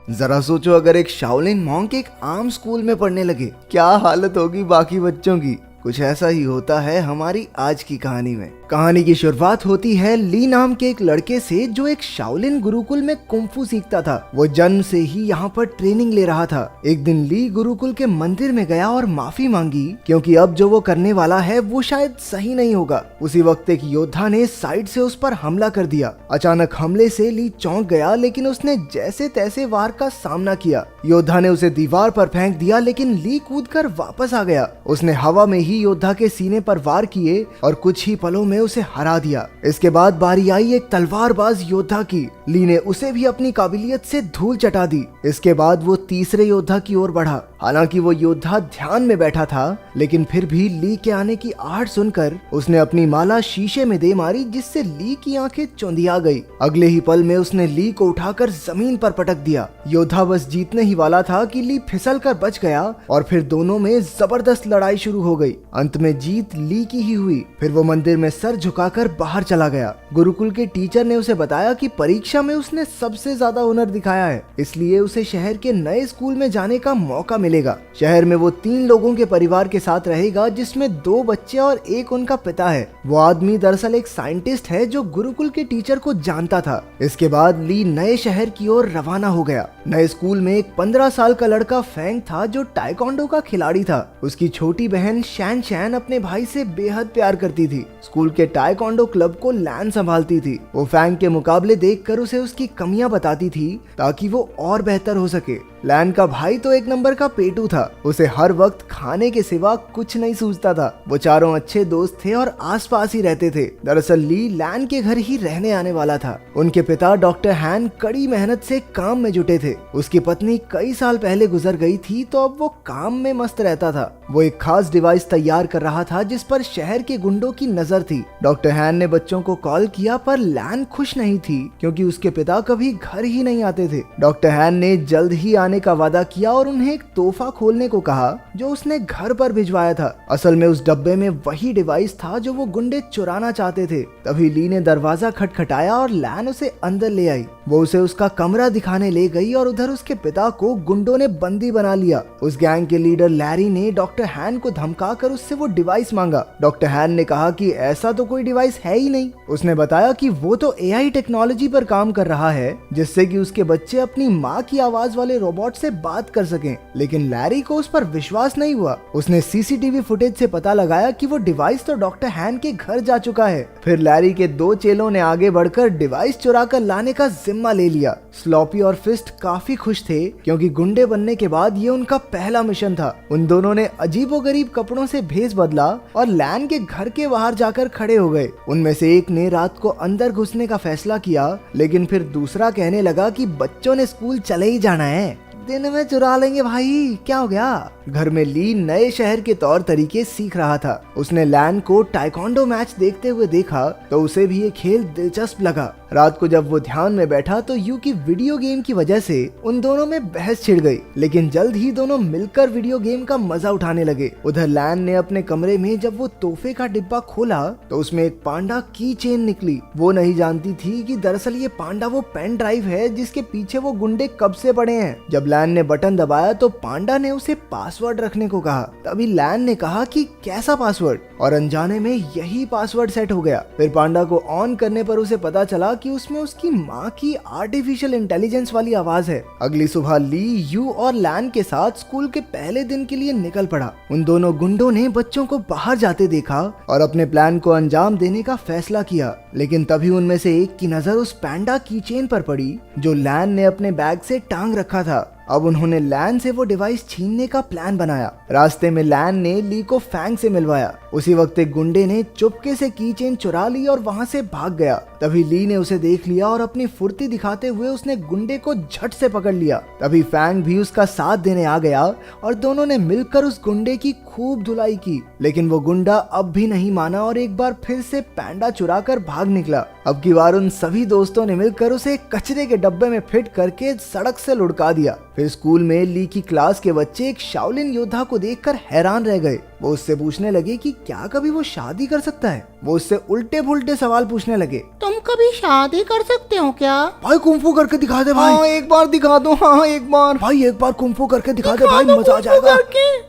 जरा सोचो, अगर एक शाओलिन मॉन्क एक आम स्कूल में पढ़ने लगे, क्या हालत होगी बाकी बच्चों की। कुछ ऐसा ही होता है हमारी आज की कहानी में। कहानी की शुरुआत होती है ली नाम के एक लड़के से, जो एक शाओलिन गुरुकुल में कुंफू सीखता था। वो जन्म से ही यहाँ पर ट्रेनिंग ले रहा था। एक दिन ली गुरुकुल के मंदिर में गया और माफी मांगी, क्योंकि अब जो वो करने वाला है वो शायद सही नहीं होगा। उसी वक्त एक योद्धा ने साइड से उस पर हमला कर दिया। अचानक हमले से ली चौंक गया, लेकिन उसने जैसे तैसे वार का सामना किया। योद्धा ने उसे दीवार पर फेंक दिया, लेकिन ली कूदकर वापस आ गया। उसने हवा में ही योद्धा के सीने पर वार किए और कुछ ही पलों में उसे हरा दिया। इसके बाद बारी आई एक तलवारबाज योद्धा की। ली ने उसे भी अपनी काबिलियत से धूल चटा दी। इसके बाद वो तीसरे योद्धा की ओर बढ़ा। हालांकि वो योद्धा ध्यान में बैठा था, लेकिन फिर भी ली के आने की आहट सुनकर उसने अपनी माला शीशे में दे मारी, जिससे ली की आंखें चौंधिया गई। अगले ही पल में उसने ली को उठाकर जमीन पर पटक दिया। योद्धा बस जीतने ही वाला था कि ली फिसल कर बच गया और फिर दोनों में जबरदस्त लड़ाई शुरू हो गई। अंत में जीत ली की ही हुई। फिर वो मंदिर में सर झुकाकर बाहर चला गया। गुरुकुल के टीचर ने उसे बताया कि परीक्षा में उसने सबसे ज्यादा हुनर दिखाया है, इसलिए उसे शहर के नए स्कूल में जाने का मौका मिलेगा। शहर में वो 3 लोगों के परिवार के साथ रहेगा, जिसमें 2 बच्चे और एक उनका पिता है। वो आदमी दरअसल एक साइंटिस्ट है जो गुरुकुल के टीचर को जानता था। इसके बाद ली नए शहर की ओर रवाना हो गया। नए स्कूल में एक 15 साल का लड़का फैंग था, जो टाइकोंडो का खिलाड़ी था। उसकी छोटी बहन शैन शैन अपने भाई से बेहद प्यार करती थी। स्कूल के टाइकोंडो क्लब को लैन संभालती थी। वो फैंग के मुकाबले देखकर उसे उसकी कमियां बताती थी, ताकि वो और बेहतर हो सके। लैन का भाई तो एक नंबर का पेटू था। उसे हर वक्त खाने के सिवा कुछ नहीं सूझता था। वो चारों अच्छे दोस्त थे और आसपास ही रहते थे। दरअसल ली लैन के घर ही रहने आने वाला था। उनके पिता डॉक्टर हैन कड़ी मेहनत से काम में जुटे थे। उसकी पत्नी कई साल पहले गुजर गई थी, तो अब वो काम में मस्त रहता था। वो एक खास डिवाइस तैयार कर रहा था, जिस पर शहर के गुंडों की नजर थी। डॉक्टर हैन ने बच्चों को कॉल किया, पर लैन खुश नहीं थी, क्योंकि उसके पिता कभी घर ही नहीं आते थे। डॉक्टर हैन ने जल्द ही आने का वादा किया और उन्हें एक तोहफा खोलने को कहा, जो उसने घर पर भिजवाया था। असल में उस डब्बे में वही डिवाइस था जो वो गुंडे चुराना चाहते थे। तभी ली ने दरवाजा खटखटाया और लैन उसे अंदर ले आई। वो उसे उसका कमरा दिखाने ले गई और उधर उसके पिता को गुंडों ने बंदी बना लिया। उस गैंग के लीडर लैरी ने डॉक्टर हैन को धमकाकर उससे वो डिवाइस मांगा। डॉक्टर हैन ने कहा कि ऐसा तो कोई डिवाइस है ही नहीं। उसने बताया कि वो तो एआई टेक्नोलॉजी पर काम कर रहा है, जिससे कि उसके बच्चे अपनी माँ की आवाज वाले रोबोट से बात कर सकें। लेकिन लैरी को उस पर विश्वास नहीं हुआ। उसने सीसीटीवी फुटेज से पता लगाया कि वो डिवाइस तो डॉक्टर हैन के घर जा चुका है। फिर लैरी के 2 चेलों ने आगे बढ़कर डिवाइस चुरा कर लाने का जिम्मा ले लिया। स्लॉपी और फिस्ट काफी खुश थे, क्योंकि गुंडे बनने के बाद ये उनका पहला मिशन था। उन दोनों ने अजीबोगरीब कपड़ों से भेष बदला और लैन के घर के बाहर जाकर खड़े हो गए। उनमें से एक ने रात को अंदर घुसने का फैसला किया, लेकिन फिर दूसरा कहने लगा कि बच्चों ने स्कूल चले ही जाना है, दिन में चुरा लेंगे भाई, क्या हो गया। घर में ली नए शहर के तौर तरीके सीख रहा था। उसने लैन को टाइकोंडो मैच देखते हुए देखा, तो उसे भी ये खेल दिलचस्प लगा। रात को जब वो ध्यान में बैठा, तो यू की वीडियो गेम की वजह से उन दोनों में बहस छिड़ गई। लेकिन जल्द ही दोनों मिलकर वीडियो गेम का मजा उठाने लगे। उधर लैन ने अपने कमरे में जब वो तोहफे का डिब्बा खोला, तो उसमें एक पांडा की चेन निकली। वो नहीं जानती थी कि दरअसल ये पांडा वो पेन ड्राइव है, जिसके पीछे वो गुंडे कब से पड़े हैं। जब लैन ने बटन दबाया, तो पांडा ने उसे पासवर्ड रखने को कहा। तभी लैन ने कहा कि कैसा पासवर्ड, और अनजाने में यही पासवर्ड सेट हो गया। फिर पांडा को ऑन करने पर उसे पता चला कि उसमें उसकी माँ की आर्टिफिशियल इंटेलिजेंस वाली आवाज है। अगली सुबह ली यू और लैन के साथ स्कूल के पहले दिन के लिए निकल पड़ा। उन दोनों गुंडों ने बच्चों को बाहर जाते देखा और अपने प्लान को अंजाम देने का फैसला किया। लेकिन तभी उनमें से एक की नजर उस पैंडा की चेन पर पड़ी, जो लैन ने अपने बैग से टांग रखा था। अब उन्होंने लैन से वो डिवाइस छीनने का प्लान बनाया। रास्ते में लैन ने ली को फैंग से मिलवाया। उसी वक्त एक गुंडे ने चुपके से की चेन चुरा ली और वहां से भाग गया। तभी ली ने उसे देख लिया और अपनी फुर्ती दिखाते हुए उसने गुंडे को झट से पकड़ लिया। तभी फैंग भी उसका साथ देने आ गया और दोनों ने मिलकर उस गुंडे की खूब धुलाई की। लेकिन वो गुंडा अब भी नहीं माना और एक बार फिर से पैंडा चुरा कर भाग निकला। अब की बार उन सभी दोस्तों ने मिलकर उसे कचरे के डब्बे में फिट करके सड़क से लुढ़का दिया। फिर स्कूल में ली की क्लास के बच्चे एक शाओलिन योद्धा को देखकर हैरान रह गए। वो उससे पूछने लगे कि क्या कभी वो शादी कर सकता है। वो उससे उल्टे पुल्टे सवाल पूछने लगे। तुम कभी शादी कर सकते हो क्या? भाई कुंफू करके दिखा दे भाई। हाँ एक बार दिखा दो, हाँ एक बार भाई, एक बार कुंफू करके दिखा दे भाई, मजा आ जाएगा।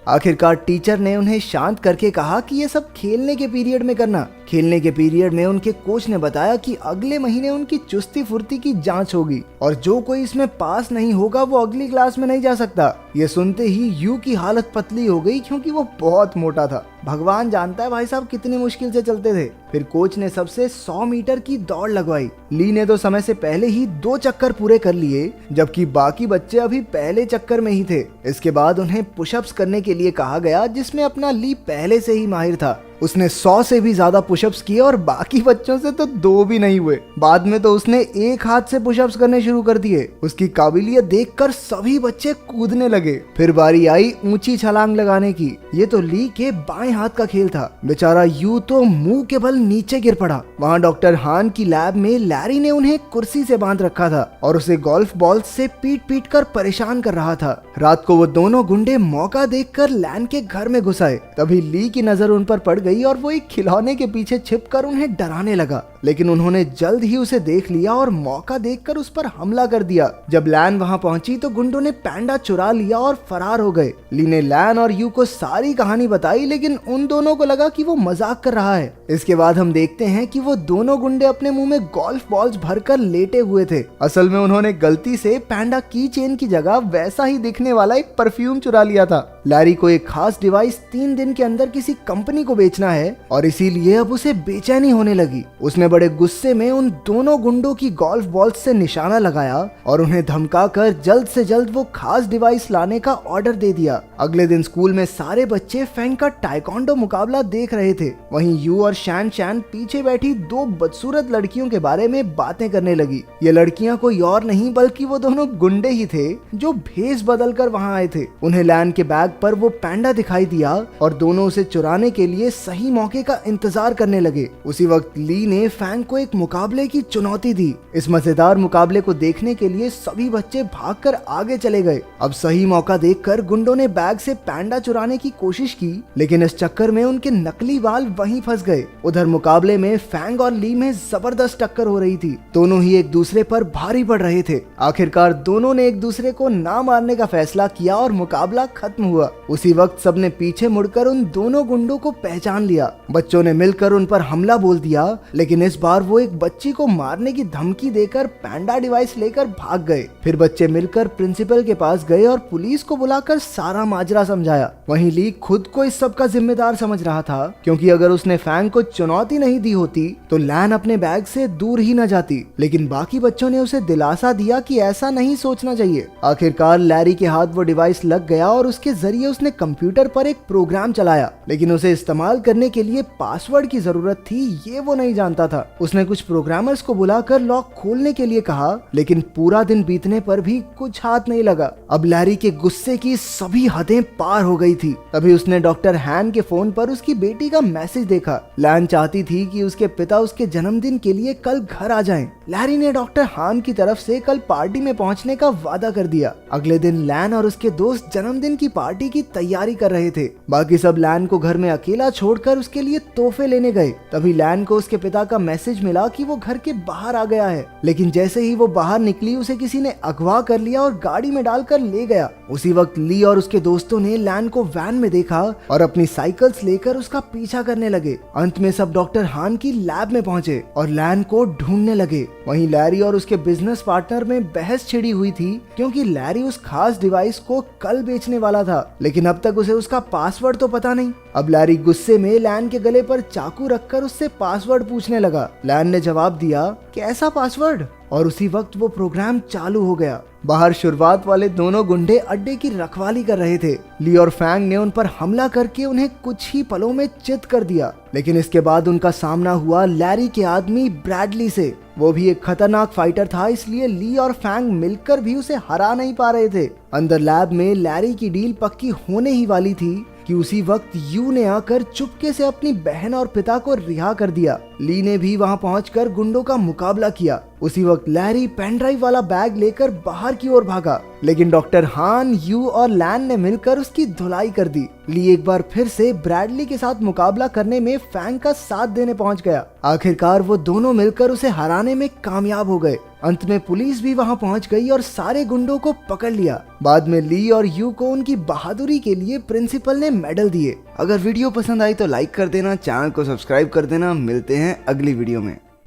आखिरकार टीचर ने उन्हें शांत करके कहा कि ये सब खेलने के पीरियड में करना। खेलने के पीरियड में उनके कोच ने बताया कि अगले महीने उनकी चुस्ती फुर्ती की जांच होगी और जो कोई इसमें पास नहीं होगा वो अगली क्लास में नहीं जा सकता। ये सुनते ही यू की हालत पतली हो गई क्योंकि वो बहुत मोटा था। भगवान जानता है भाई साहब कितनी मुश्किल से चलते थे। फिर कोच ने सबसे 100 मीटर की दौड़ लगवाई। ली ने तो समय से पहले ही 2 चक्कर पूरे कर लिए, जबकि बाकी बच्चे अभी पहले चक्कर में ही थे। इसके बाद उन्हें पुशअप्स करने के लिए कहा गया, जिसमें अपना ली पहले से ही माहिर था। उसने 100 से भी ज्यादा पुशअप्स किए और बाकी बच्चों से तो 2 भी नहीं हुए। बाद में तो उसने एक हाथ से पुशअप्स करने शुरू कर दिए। उसकी काबिलियत देखकर सभी बच्चे कूदने लगे। फिर बारी आई ऊंची छलांग लगाने की। ये तो ली के बाएं हाथ का खेल था। बेचारा यू तो मुंह के बल नीचे गिर पड़ा। वहाँ डॉक्टर हान की लैब में लैरी ने उन्हें कुर्सी से बांध रखा था और उसे गोल्फ बॉल से पीट पीट कर परेशान कर रहा था। रात को वो दोनों गुंडे मौका देखकर लैन के घर में घुस आए। तभी ली की नजर उन पर पड़ गई और वो एक खिलौने के पीछे छिपकर उन्हें डराने लगा, लेकिन उन्होंने जल्द ही उसे देख लिया और मौका देखकर उस पर हमला कर दिया। जब लैन वहां पहुंची तो गुंडों ने पैंडा चुरा लिया और फरार हो गए। ली ने लैन और यू को सारी कहानी बताई, लेकिन उन दोनों को लगा कि वो मजाक कर रहा है। इसके बाद हम देखते हैं कि वो दोनों गुंडे अपने मुंह में गोल्फ बॉल्स भरकर लेटे हुए थे। असल में उन्होंने गलती से पैंडा की चेन की जगह वैसा ही दिखने वाला एक परफ्यूम चुरा लिया था। लैरी को एक खास डिवाइस 3 दिन के अंदर किसी कंपनी को बेचना है और इसीलिए अब उसे बेचैनी होने लगी। उसने बड़े गुस्से में उन दोनों गुंडों की गोल्फ बॉल से निशाना लगाया और उन्हें धमकाकर जल्द से जल्द वो खास डिवाइस लाने का ऑर्डर दे दिया। अगले दिन स्कूल में सारे बच्चे फेंग का टाइकोंडो मुकाबला देख रहे थे। वहीं यू और शैन शैन पीछे बैठी 2 बदसूरत लड़कियों के बारे में बातें करने लगी। ये लड़कियां कोई और नहीं बल्कि वो दोनों गुंडे ही थे जो भेष बदल कर वहाँ आए थे। उन्हें लैन के बैग पर वो पैंडा दिखाई दिया और दोनों उसे चुराने के लिए सही मौके का इंतजार करने लगे। उसी वक्त ली ने फैंग को एक मुकाबले की चुनौती दी। इस मजेदार मुकाबले को देखने के लिए सभी बच्चे भागकर आगे चले गए। अब सही मौका देखकर गुंडों ने बैग से पैंडा चुराने की कोशिश की, लेकिन इस चक्कर में उनके नकली बाल वहीं फंस गए। उधर मुकाबले में फैंग और ली में जबरदस्त टक्कर हो रही थी। दोनों ही एक दूसरे पर भारी पड़ रहे थे। आखिरकार दोनों ने एक दूसरे को ना मारने का फैसला किया और मुकाबला खत्म हुआ। उसी वक्त सबने पीछे मुड़कर उन दोनों गुंडों को पहचान लिया। बच्चों ने मिलकर उन पर हमला बोल दिया, लेकिन इस बार वो एक बच्ची को मारने की धमकी देकर पैंडा डिवाइस लेकर भाग गए। फिर बच्चे मिलकर प्रिंसिपल के पास गए और पुलिस को बुलाकर सारा माजरा समझाया। वहीं ली खुद को इस सब का जिम्मेदार समझ रहा था, क्योंकि अगर उसने फैंग को चुनौती नहीं दी होती तो लैन अपने बैग से दूर ही न जाती। लेकिन बाकी बच्चों ने उसे दिलासा दिया कि ऐसा नहीं सोचना चाहिए। आखिरकार लैरी के हाथ वो डिवाइस लग गया और उसके जरिए उसने कंप्यूटर पर एक प्रोग्राम चलाया, लेकिन उसे इस्तेमाल करने के लिए पासवर्ड की जरूरत थी, ये वो नहीं जानता था। उसने कुछ प्रोग्रामर्स को बुलाकर लॉक खोलने के लिए कहा, लेकिन पूरा दिन बीतने पर भी कुछ हाथ नहीं लगा। अब लैरी के गुस्से की सभी हदें पार हो गई थी। तभी उसने डॉक्टर हैन के फोन पर उसकी बेटी का मैसेज देखा। लैन चाहती थी कि उसके पिता उसके जन्मदिन के लिए कल घर आ जाएं। लैरी ने डॉक्टर हान की तरफ से कल पार्टी में पहुंचने का वादा कर दिया। अगले दिन लैन और उसके दोस्त जन्मदिन की पार्टी की तैयारी कर रहे थे। बाकी सब लैन को घर में अकेला छोड़कर उसके लिए तोहफे लेने गए। तभी लैन को उसके पिता का मैसेज मिला कि वो घर के बाहर आ गया है, लेकिन जैसे ही वो बाहर निकली उसे किसी ने अगवा कर लिया और गाड़ी में डालकर ले गया। उसी वक्त ली और उसके दोस्तों ने लैन को वैन में देखा और अपनी साइकिल्स लेकर उसका पीछा करने लगे। अंत में सब डॉक्टर हान की लैब में पहुंचे और लैन को ढूंढने लगे। वहीं लैरी और उसके बिजनेस पार्टनर में बहस छिड़ी हुई थी, क्योंकि लैरी उस खास डिवाइस को कल बेचने वाला था, लेकिन अब तक उसे उसका पासवर्ड तो पता नहीं। अब लैरी गुस्से में लैन के गले पर चाकू रखकर उससे पासवर्ड पूछने लगा। लैन ने जवाब दिया, कैसा पासवर्ड? और उसी वक्त वो प्रोग्राम चालू हो गया। बाहर शुरुआत वाले दोनों गुंडे अड्डे की रखवाली कर रहे थे। ली और फैंग ने उन पर हमला करके उन्हें कुछ ही पलों में चित कर दिया, लेकिन इसके बाद उनका सामना हुआ लैरी के आदमी ब्रैडली से। वो भी एक खतरनाक फाइटर था, इसलिए ली और फैंग मिलकर भी उसे हरा नहीं पा रहे थे। अंदर लैब में लैरी की डील पक्की होने ही वाली थी कि उसी वक्त यू ने आकर चुपके से अपनी बहन और पिता को रिहा कर दिया। ली ने भी वहां पहुंचकर गुंडों का मुकाबला किया। उसी वक्त लैरी पेन ड्राइव वाला बैग लेकर बाहर की ओर भागा, लेकिन डॉक्टर हान, यू और लैन ने मिलकर उसकी धुलाई कर दी। ली एक बार फिर से ब्रैडली के साथ मुकाबला करने में फैंग का साथ देने पहुंच गया। आखिरकार वो दोनों मिलकर उसे हराने में कामयाब हो गए। अंत में पुलिस भी वहां पहुंच गई और सारे गुंडों को पकड़ लिया। बाद में ली और यू को उनकी बहादुरी के लिए प्रिंसिपल ने मेडल दिए। अगर वीडियो पसंद आई तो लाइक कर देना, चैनल को सब्सक्राइब कर देना। मिलते हैं अगली वीडियो में।